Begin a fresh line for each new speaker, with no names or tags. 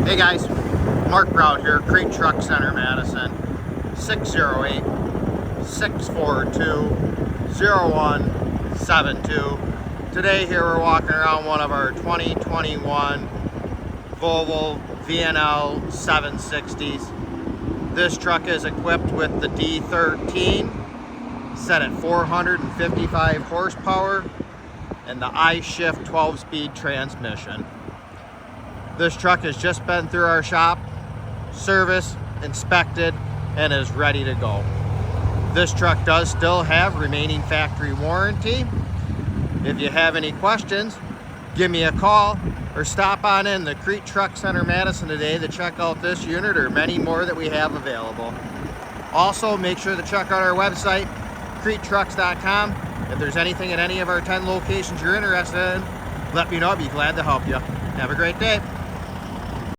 Hey guys, Mark Brown here, Kriete Truck Center, Madison, 608-642-0172. Today here we're walking around one of our 2021 Volvo VNL760s. This truck is equipped with the D13, set at 455 horsepower, and the Ishift 12-speed transmission. This truck has just been through our shop, serviced, inspected, and is ready to go. This truck does still have remaining factory warranty. If you have any questions, give me a call or stop on in the Kriete Truck Center, Madison today to check out this unit or many more that we have available. Also, make sure to check out our website, KrieteTrucks.com. If there's anything at any of our 10 locations you're interested in, let me know. I'd be glad to help you. Have a great day.